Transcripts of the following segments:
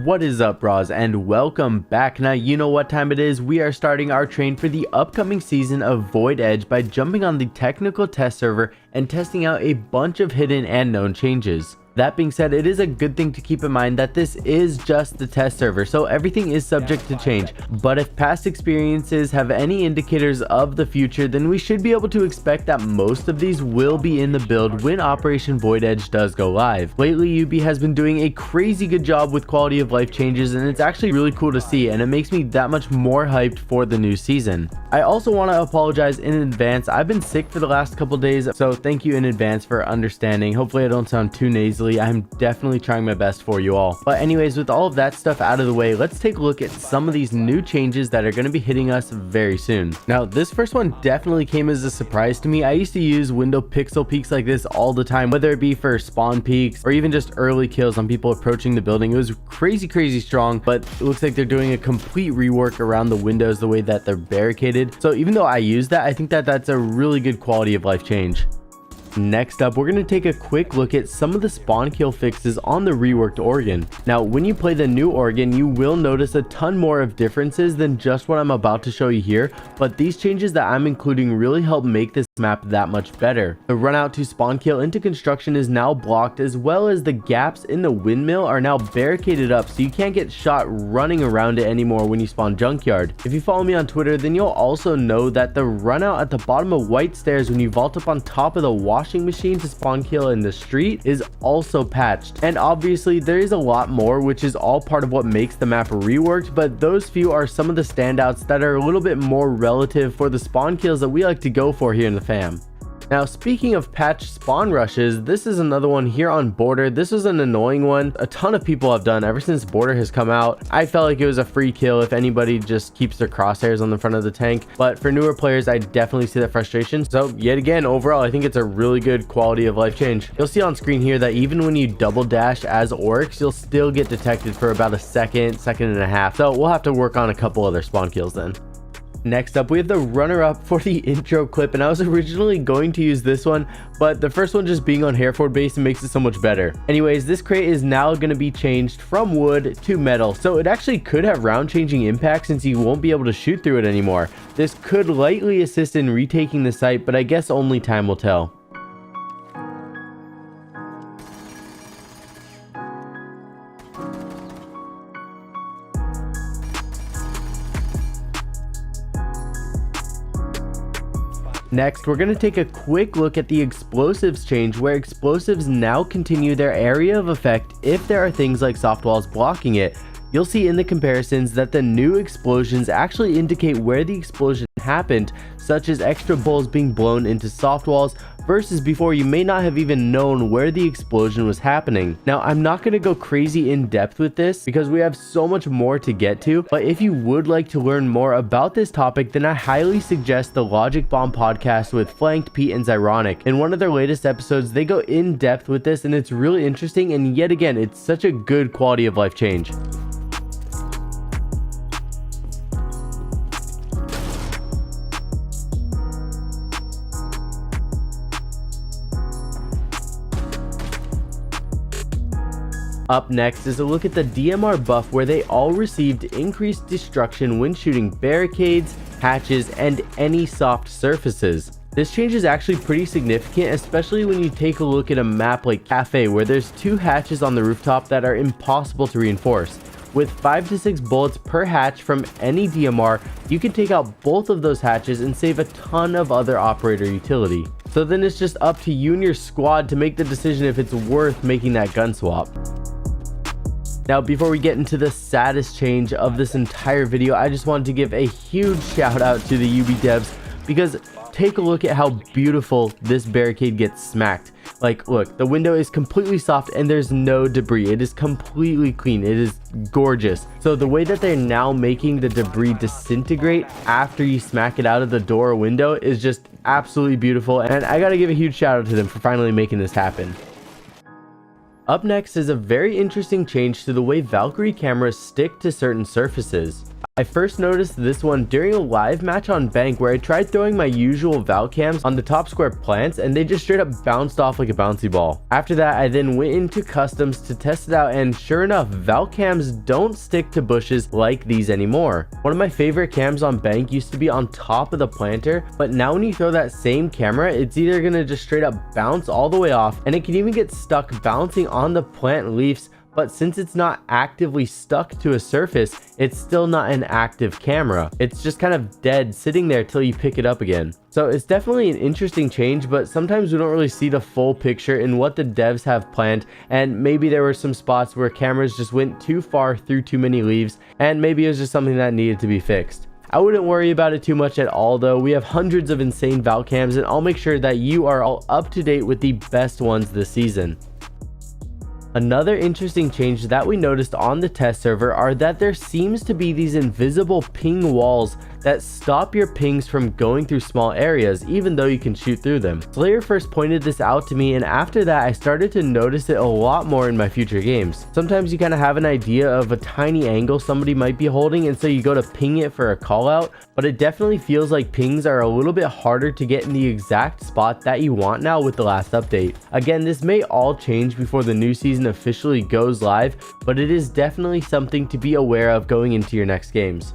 What is up, bros, and welcome back. Now you know what time it is. We are starting our train for the upcoming season of Void Edge by jumping on the technical test server and testing out a bunch of hidden and known changes. That being said, it is a good thing to keep in mind that this is just the test server, so everything is subject to change. But if past experiences have any indicators of the future, then we should be able to expect that most of these will be in the build when Operation Void Edge does go live. Lately, UB has been doing a crazy good job with quality of life changes, and it's actually really cool to see, and it makes me that much more hyped for the new season. I also want to apologize in advance. I've been sick for the last couple days, so thank you in advance for understanding. Hopefully I don't sound too nasally. I'm definitely trying my best for you all. But anyways, with all of that stuff out of the way, let's take a look at some of these new changes that are going to be hitting us very soon. Now, this first one definitely came as a surprise to me. I used to use window pixel peaks like this all the time, whether it be for spawn peaks or even just early kills on people approaching the building. It was crazy strong, but it looks like they're doing a complete rework around the windows, the way that they're barricaded. So even though I use that, I think that that's a really good quality of life change. Next up, we're going to take a quick look at some of the spawn kill fixes on the reworked Oregon. Now, when you play the new Oregon, you will notice a ton more of differences than just what I'm about to show you here, but these changes that I'm including really help make this map that much better. The run out to spawn kill into construction is now blocked, as well as the gaps in the windmill are now barricaded up, so you can't get shot running around it anymore when you spawn junkyard. If you follow me on Twitter, then you'll also know that the run out at the bottom of white stairs when you vault up on top of the washing machine to spawn kill in the street is also patched. And obviously there is a lot more, which is all part of what makes the map reworked, but those few are some of the standouts that are a little bit more relative for the spawn kills that we like to go for here in the fam. Now, speaking of patched spawn rushes, this is another one here on Border. This was an annoying one a ton of people have done ever since Border has come out. I felt like it was a free kill if anybody just keeps their crosshairs on the front of the tank, but for newer players, I definitely see that frustration. So yet again, overall, I think it's a really good quality of life change. You'll see on screen here that even when you double dash as Oryx, you'll still get detected for about a second and a half. So we'll have to work on a couple other spawn kills then. Next up, we have the runner-up for the intro clip, and I was originally going to use this one, but the first one just being on Hereford base makes it so much better. Anyways, this crate is now going to be changed from wood to metal, so it actually could have round changing impact since you won't be able to shoot through it anymore. This could lightly assist in retaking the site, but I guess only time will tell. Next, we're going to take a quick look at the explosives change, where explosives now continue their area of effect if there are things like soft walls blocking it. You'll see in the comparisons that the new explosions actually indicate where the explosion happened, such as extra bullets being blown into soft walls, versus before you may not have even known where the explosion was happening. Now, I'm not going to go crazy in depth with this because we have so much more to get to, but if you would like to learn more about this topic, then I highly suggest the Logic Bomb podcast with Flanked, Pete, and Zyronic. In one of their latest episodes, they go in depth with this, and it's really interesting, and yet again, it's such a good quality of life change. Up next is a look at the DMR buff, where they all received increased destruction when shooting barricades, hatches, and any soft surfaces. This change is actually pretty significant, especially when you take a look at a map like Cafe, where there's 2 hatches on the rooftop that are impossible to reinforce. With 5 to 6 bullets per hatch from any DMR, you can take out both of those hatches and save a ton of other operator utility. So then it's just up to you and your squad to make the decision if it's worth making that gun swap. Now, before we get into the saddest change of this entire video, I just wanted to give a huge shout out to the UB devs, because take a look at how beautiful this barricade gets smacked. Like, look, the window is completely soft and there's no debris. It is completely clean. It is gorgeous. So the way that they're now making the debris disintegrate after you smack it out of the door or window is just absolutely beautiful, and I gotta give a huge shout out to them for finally making this happen. Up next is a very interesting change to the way Valkyrie cameras stick to certain surfaces. I first noticed this one during a live match on Bank where I tried throwing my usual Val cams on the top square plants and they just straight up bounced off like a bouncy ball. After that, I then went into customs to test it out, and sure enough, Val cams don't stick to bushes like these anymore. One of my favorite cams on Bank used to be on top of the planter, but now when you throw that same camera, it's either gonna just straight up bounce all the way off, and it can even get stuck bouncing on the plant leaves. But since it's not actively stuck to a surface, it's still not an active camera. It's just kind of dead sitting there till you pick it up again. So it's definitely an interesting change, but sometimes we don't really see the full picture in what the devs have planned, and maybe there were some spots where cameras just went too far through too many leaves, and maybe it was just something that needed to be fixed. I wouldn't worry about it too much at all though. We have hundreds of insane Val cams, and I'll make sure that you are all up to date with the best ones this season. Another interesting change that we noticed on the test server are that there seems to be these invisible ping walls that stop your pings from going through small areas even though you can shoot through them. Slayer first pointed this out to me, and after that I started to notice it a lot more in my future games. Sometimes you kind of have an idea of a tiny angle somebody might be holding, and so you go to ping it for a call out, but it definitely feels like pings are a little bit harder to get in the exact spot that you want now with the last update. Again, this may all change before the new season officially goes live, but it is definitely something to be aware of going into your next games.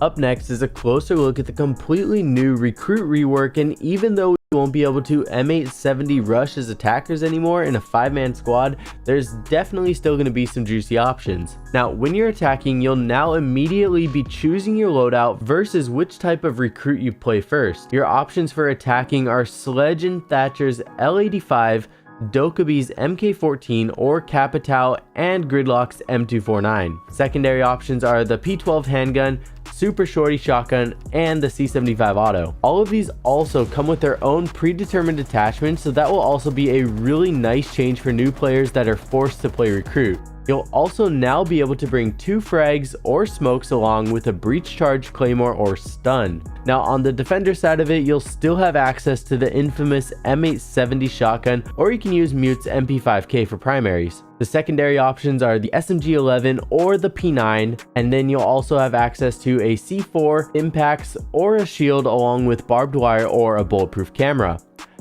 Up next is a closer look at the completely new recruit rework, and even though we won't be able to M870 rush as attackers anymore in a 5-man squad, there's definitely still going to be some juicy options. Now, when you're attacking, you'll now immediately be choosing your loadout versus which type of recruit you play first. Your options for attacking are Sledge and Thatcher's L85, Dokubi's MK14 or Capitao, and Gridlock's M249. Secondary options are the P12 handgun, Super Shorty shotgun, and the C75 auto. All of these also come with their own predetermined attachments, so that will also be a really nice change for new players that are forced to play recruit. You'll also now be able to bring 2 frags or smokes along with a breach charge, claymore, or stun. Now on the defender side of it, you'll still have access to the infamous M870 shotgun, or you can use Mute's MP5K for primaries. The secondary options are the SMG11 or the P9, and then you'll also have access to a C4, impacts, or a shield along with barbed wire or a bulletproof camera.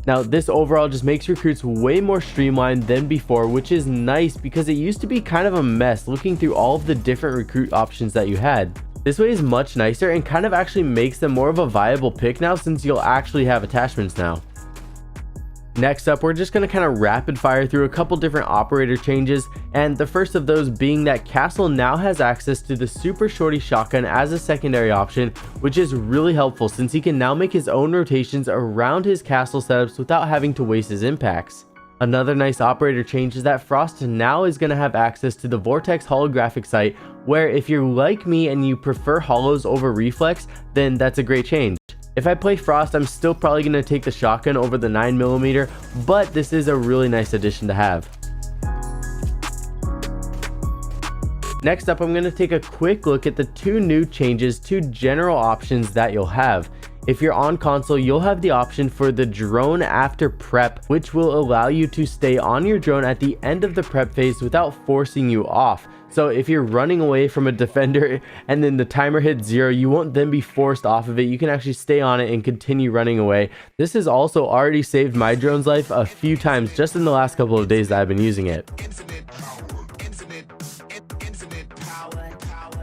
Now this overall just makes recruits way more streamlined than before, which is nice because it used to be kind of a mess looking through all of the different recruit options that you had. This way is much nicer and kind of actually makes them more of a viable pick now, since you'll actually have attachments now. Next up, we're just going to kind of rapid fire through a couple different operator changes, and the first of those being that Castle now has access to the Super Shorty shotgun as a secondary option, which is really helpful since he can now make his own rotations around his castle setups without having to waste his impacts. Another nice operator change is that Frost now is going to have access to the Vortex holographic sight, where if you're like me and you prefer holos over reflex, then that's a great change. If I play Frost, I'm still probably going to take the shotgun over the 9mm, but this is a really nice addition to have. Next up, I'm going to take a quick look at the 2 new changes to general options that you'll have. If you're on console, you'll have the option for the drone after prep, which will allow you to stay on your drone at the end of the prep phase without forcing you off. So if you're running away from a defender and then the timer hits 0, you won't then be forced off of it. You can actually stay on it and continue running away. This has also already saved my drone's life a few times just in the last couple of days that I've been using it.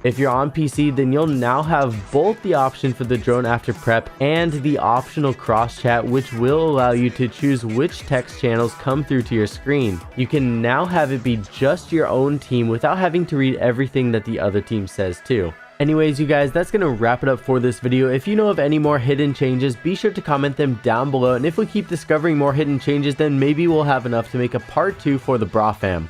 If you're on PC, then you'll now have both the option for the drone after prep and the optional cross chat, which will allow you to choose which text channels come through to your screen. You can now have it be just your own team without having to read everything that the other team says too. Anyways, you guys, that's going to wrap it up for this video. If you know of any more hidden changes, be sure to comment them down below. And if we keep discovering more hidden changes, then maybe we'll have enough to make a part 2 for the Bra fam.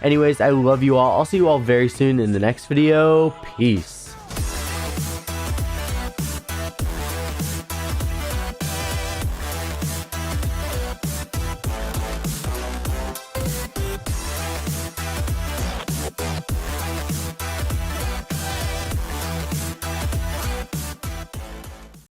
Anyways, I love you all. I'll see you all very soon in the next video. Peace.